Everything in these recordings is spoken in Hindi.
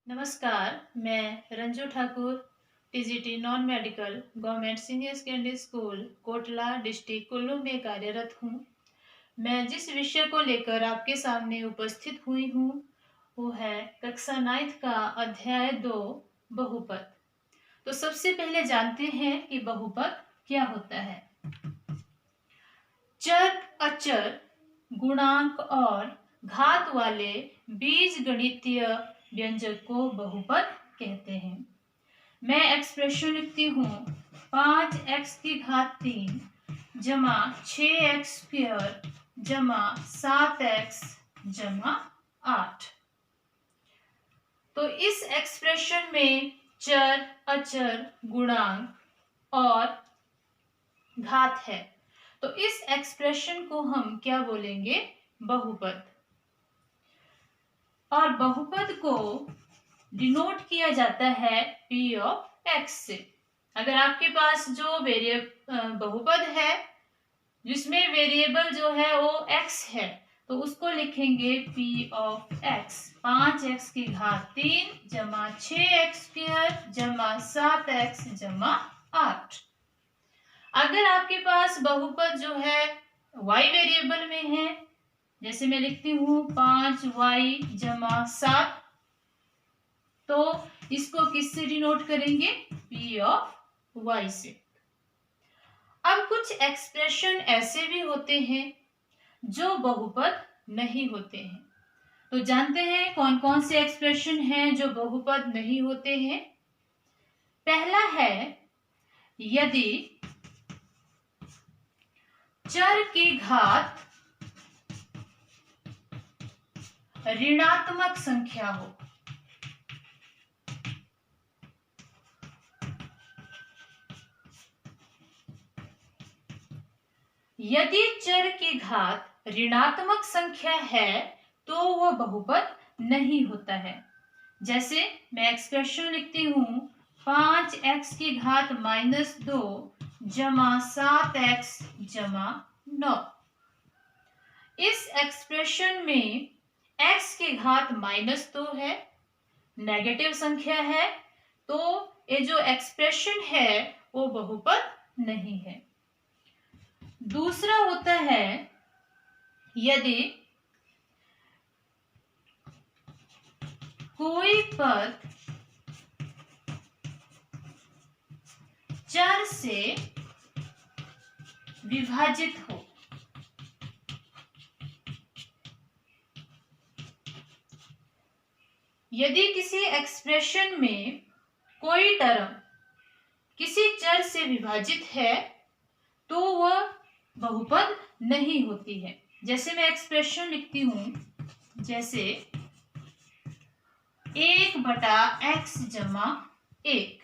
नमस्कार, मैं Ranju Thakur, TGT non medical government senior secondary school Kotla district Kullu में कार्यरत हूँ। मैं जिस विषय को लेकर आपके सामने उपस्थित हुई हूँ वो है कक्षा 9 का अध्याय 2 बहुपद। तो सबसे पहले जानते हैं कि बहुपद क्या होता है। चर, अचर, गुणांक और घात वाले बीज गणितीय व्यंजक को बहुपद कहते हैं। मैं एक्सप्रेशन लिखती हूँ 5x³ जमा 6x² जमा 7x जमा 8। तो इस एक्सप्रेशन में चर, अचर, गुणांक और घात है। तो इस एक्सप्रेशन को हम क्या बोलेंगे? बहुपद। और बहुपद को डिनोट किया जाता है p ऑफ x से। अगर आपके पास जो बहुपद है जिसमें वेरिएबल जो है वो x है तो उसको लिखेंगे p ऑफ x 5x³ जमा 6x² जमा 7x जमा 8। अगर आपके पास बहुपद जो है y वेरिएबल में है, जैसे मैं लिखती हूँ 5y जमा 7, तो इसको किससे डिनोट करेंगे? p ऑफ y से। अब कुछ एक्सप्रेशन ऐसे भी होते हैं जो बहुपद नहीं होते हैं। तो जानते हैं कौन कौन से एक्सप्रेशन हैं जो बहुपद नहीं होते हैं। पहला है यदि चर की घात ऋणात्मक संख्या हो। यदि चर की घात ऋणात्मक संख्या है तो वह बहुपद नहीं होता है। जैसे मैं एक्सप्रेशन लिखती हूँ 5x⁻² जमा 7x जमा 9। इस एक्सप्रेशन में x की घात -2 है, नेगेटिव संख्या है, तो ये जो एक्सप्रेशन है वो बहुपद नहीं है। दूसरा होता है यदि कोई पद चर से विभाजित हो। यदि किसी एक्सप्रेशन में कोई टर्म किसी चर से विभाजित है तो वह बहुपद नहीं होती है। जैसे मैं एक्सप्रेशन लिखती हूँ, जैसे 1/x जमा 1।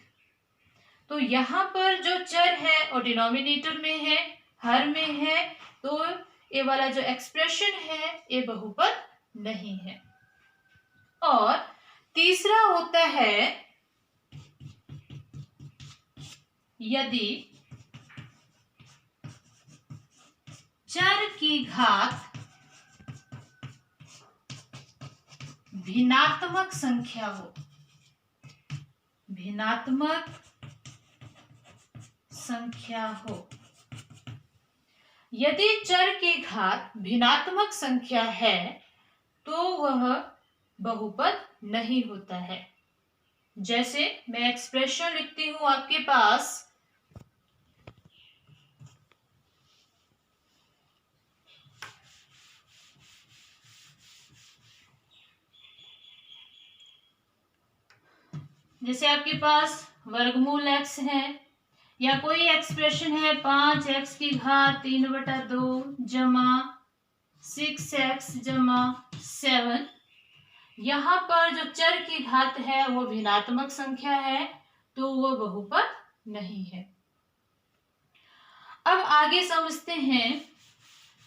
तो यहाँ पर जो चर है और डिनोमिनेटर में है, हर में है, तो ये वाला जो एक्सप्रेशन है ये बहुपद नहीं है। और तीसरा होता है यदि चर की घात भिन्नात्मक संख्या हो। भिन्नात्मक संख्या हो। यदि चर की घात भिन्नात्मक संख्या है तो वह बहुपद नहीं होता है। जैसे मैं एक्सप्रेशन लिखती हूं आपके पास जैसे आपके पास वर्गमूल x है या कोई एक्सप्रेशन है 5x⁻³ जमा 6x जमा 7। यहाँ पर जो चर की घात है वो भिन्नात्मक संख्या है तो वो बहुपद नहीं है। अब आगे समझते हैं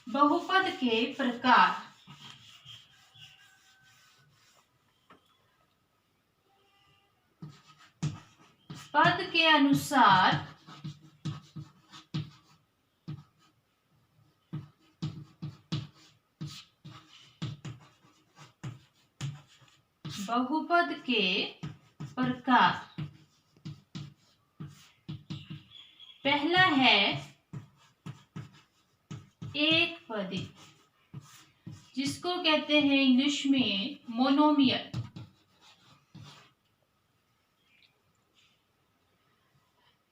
बहुपद के प्रकार। पद के अनुसार बहुपद के प्रकार। पहला है एक पदी, जिसको कहते हैं इंग्लिश में मोनोमियल।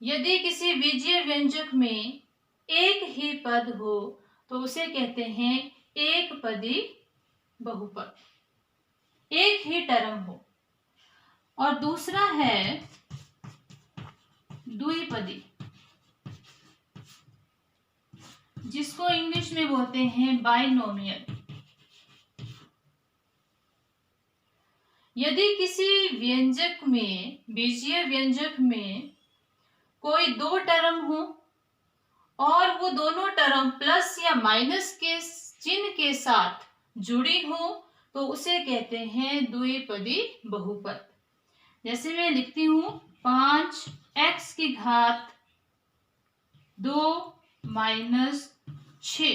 यदि किसी बीजीय व्यंजक में एक ही पद हो तो उसे कहते हैं एक पदी बहुपद, एक ही टर्म हो। और दूसरा है द्विपदी, जिसको इंग्लिश में बोलते हैं बाइनोमियल। यदि किसी व्यंजक में, बीजीय व्यंजक में कोई दो टर्म हो और वो दोनों टर्म प्लस या माइनस के चिन्ह के साथ जुड़ी हो तो उसे कहते हैं द्विपदी बहुपद। जैसे मैं लिखती हूं 5x की घात 2 माइनस 6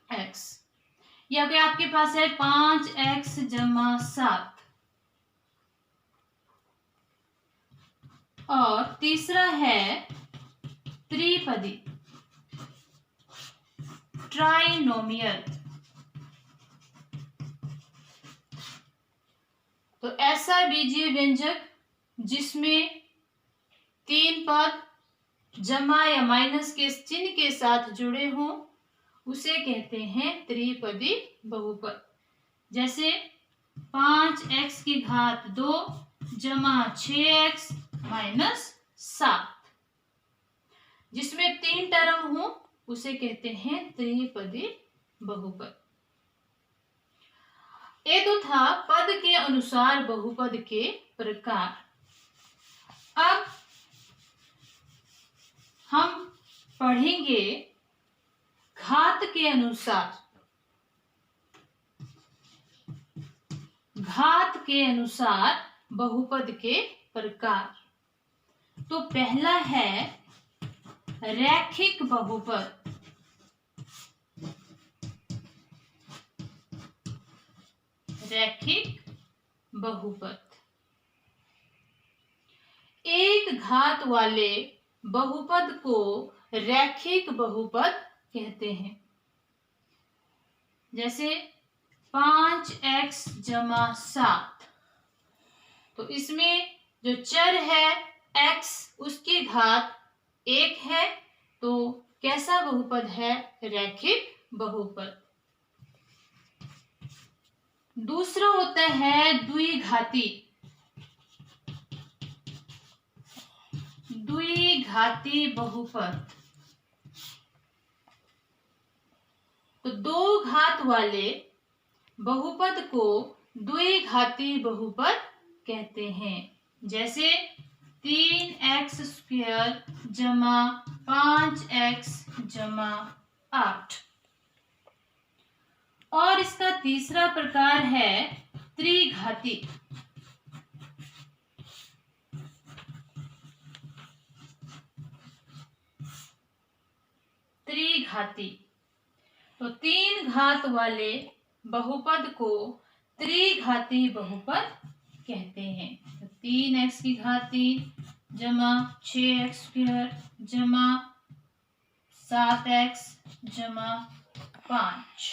x, या फिर आपके पास है 5x जमा 7। और तीसरा है त्रिपदी, ट्राइनोमियल। तो ऐसा बीजीय व्यंजक जिसमें तीन पद जमा या माइनस के चिन्ह के साथ जुड़े हों उसे कहते हैं त्रिपदी बहुपद। जैसे 5x की घात 2 जमा 6x माइनस 7, जिसमें तीन टर्म हो उसे कहते हैं त्रिपदी बहुपद। ये तो था पद के अनुसार बहुपद के प्रकार। अब हम पढ़ेंगे घात के अनुसार, घात के अनुसार बहुपद के प्रकार। तो पहला है रैखिक बहुपद। रैखिक बहुपद एक घात वाले बहुपद को रैखिक बहुपद कहते हैं। जैसे 5x जमा 7, तो इसमें जो चर है x उसकी घात 1 है, तो कैसा बहुपद है? रैखिक बहुपद। दूसरा होता है द्विघाती। द्विघाती बहुपद, तो दो घात वाले बहुपद को द्विघाती बहुपद कहते हैं। जैसे 3x स्क्वायर जमा 5x जमा 8। और इसका तीसरा प्रकार है त्रिघाती। त्रिघाती, तो तीन घात वाले बहुपद को त्रिघाती बहुपद कहते हैं। तो 3x की घात 3 जमा 6x स्क्वायर जमा 7x जमा 5।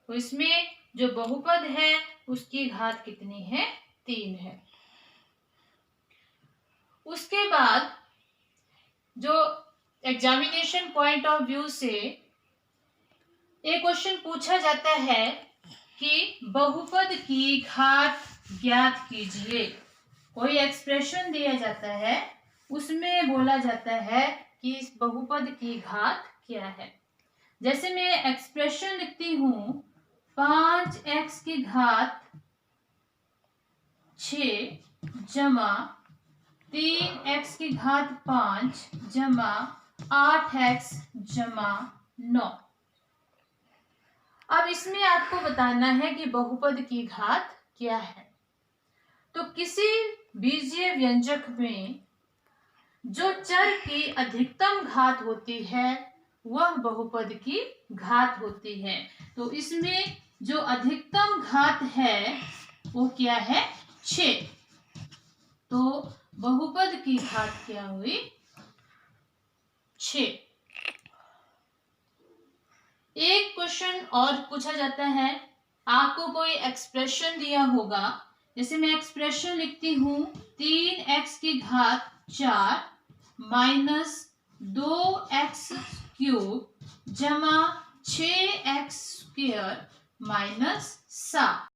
तो इसमें जो बहुपद है उसकी घात कितनी है? 3 है। उसके बाद जो एग्जामिनेशन पॉइंट ऑफ व्यू से एक क्वेश्चन पूछा जाता है कि बहुपद की घात ज्ञात कीजिए। कोई एक्सप्रेशन दिया जाता है, उसमें बोला जाता है कि इस बहुपद की घात क्या है। जैसे मैं एक्सप्रेशन लिखती हूँ 5x की घात 6 जमा 3x की घात 5 जमा 8x जमा 9। अब इसमें आपको बताना है कि बहुपद की घात क्या है। तो किसी बीजीय व्यंजक में जो चर की अधिकतम घात होती है वह बहुपद की घात होती है। तो इसमें जो अधिकतम घात है वो क्या है? 6। तो बहुपद की घात क्या हुई? 6। एक क्वेश्चन और पूछा जाता है, आपको कोई एक्सप्रेशन दिया होगा, जैसे मैं एक्सप्रेशन लिखती हूं 3x की घात 4 माइनस 2x क्यूब जमा 6x स्क्वायर माइनस 7।